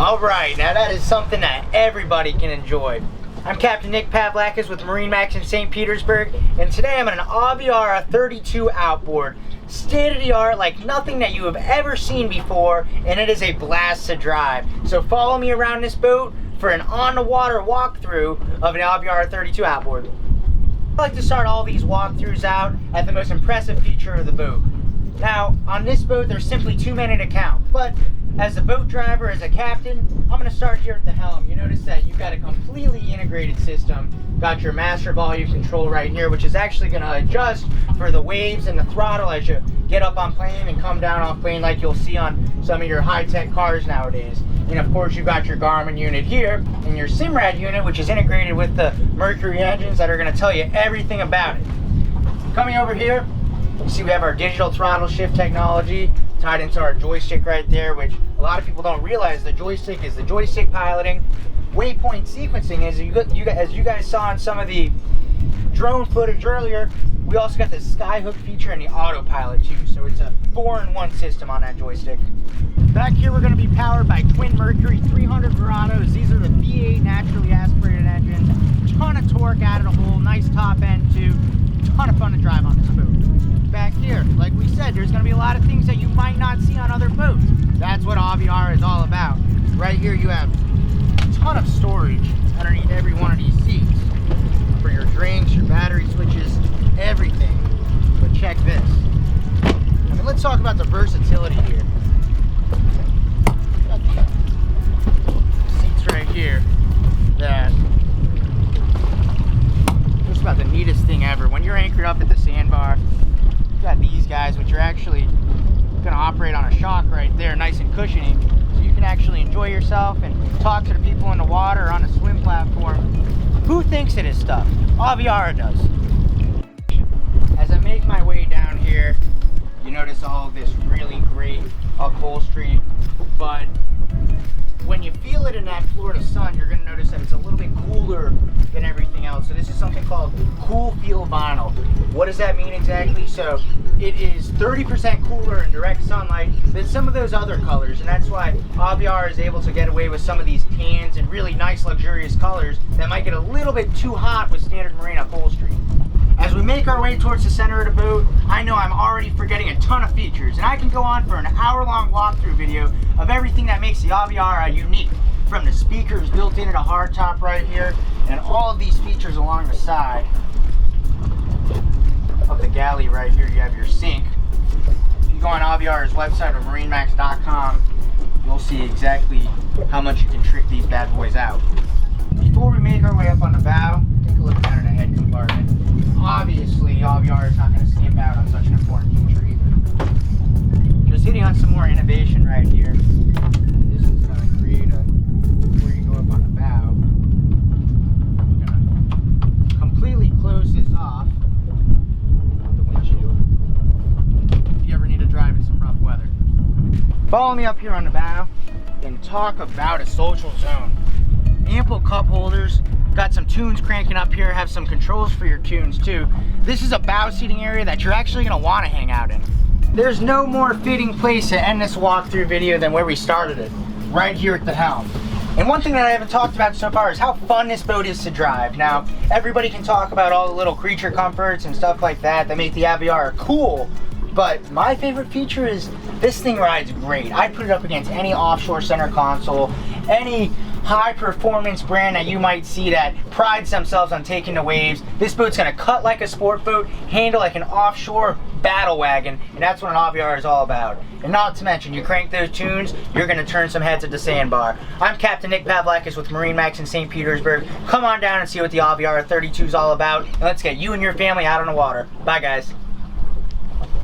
Alright, now that is something that everybody can enjoy. I'm Captain Nick Pavlakis with MarineMax in St. Petersburg, and today I'm on an Aviara 32 outboard. State of the art, like nothing that you have ever seen before, and it is a blast to drive. So follow me around this boat for an on-the-water walkthrough of an Aviara 32 outboard. I like to start all these walkthroughs out at the most impressive feature of the boat. Now, on this boat, there's simply 2 men at a count, but as a boat driver, as a captain, I'm going to start here at the helm. You notice that you've got a completely integrated system. Got your master volume control right here, which is actually going to adjust for the waves and the throttle as you get up on plane and come down off plane, like you'll see on some of your high-tech cars nowadays. And of course, you've got your Garmin unit here and your Simrad unit, which is integrated with the Mercury engines that are going to tell you everything about it. Coming over here, you see we have our digital throttle shift technology tied into our joystick right there, which a lot of people don't realize the joystick is the joystick piloting. Waypoint sequencing is, as you guys saw in some of the drone footage earlier, we also got the skyhook feature and the autopilot too, so it's a 4-in-1 system on that joystick. Back here we're going to be powered by twin Mercury 300 Verados. These are the V8 naturally aspirated engines. Ton of torque out of the hole, nice top end too. Ton of fun to drive on this boat. Back here, like we said, there's going to be a lot of things that you might not see on other boats. That's what Aviara is all about. Right here you have a ton of storage underneath every one of these seats for your drinks, your battery switches, everything. But check this. I mean, let's talk about the versatility here. Got these seats right here that just about the neatest thing ever. When you're anchored up at the sandbar, got these guys, which are actually going to operate on a shock right there, nice and cushiony, so you can actually enjoy yourself and talk to the people in the water or on a swim platform. Who thinks of this stuff? Aviara does. As I make my way down here, you notice all of this really great upholstery, but when you feel it in that Florida sun, you're going to notice that it's a little bit cooler than everything else. So this is something called cool feel vinyl. What does that mean exactly? So it is 30% cooler in direct sunlight than some of those other colors, and that's why Aviara is able to get away with some of these tans and really nice luxurious colors that might get a little bit too hot with standard marine upholstery. As we make our way towards the center of the boat, I know I'm already forgetting a ton of features, and I can go on for an hour-long walkthrough video of everything that makes the Aviara unique, from the speakers built into the hardtop right here, and all of these features along the side of the galley right here. You have your sink. If you go on Aviara's website or MarineMax.com, you'll see exactly how much you can trick these bad boys out. Before we make our way up on the bow, take a look down in the head compartment. Obviously, Aviara is not going to skimp out on such an important feature either. Just hitting on some more innovation right here. This is going to create a, before you go up on the bow, I'm going to completely close this off with the windshield if you ever need to drive in some rough weather. Follow me up here on the bow and talk about a social zone. Ample cup holders. Got some tunes cranking up here, have some controls for your tunes too. This is a bow seating area that you're actually going to want to hang out in. There's no more fitting place to end this walkthrough video than where we started it, right here at the helm. And one thing that I haven't talked about so far is how fun this boat is to drive. Now, everybody can talk about all the little creature comforts and stuff like that that make the Aviara cool, but my favorite feature is this thing rides great. I'd put it up against any offshore center console, any high performance brand that you might see that prides themselves on taking the waves. This boat's gonna cut like a sport boat, handle like an offshore battle wagon, and that's what an Aviara is all about. And not to mention, you crank those tunes, you're gonna turn some heads at the sandbar. I'm Captain Nick Pavlakis with MarineMax in St. Petersburg. Come on down and see what the Aviara 32 is all about, and let's get you and your family out on the water. Bye guys.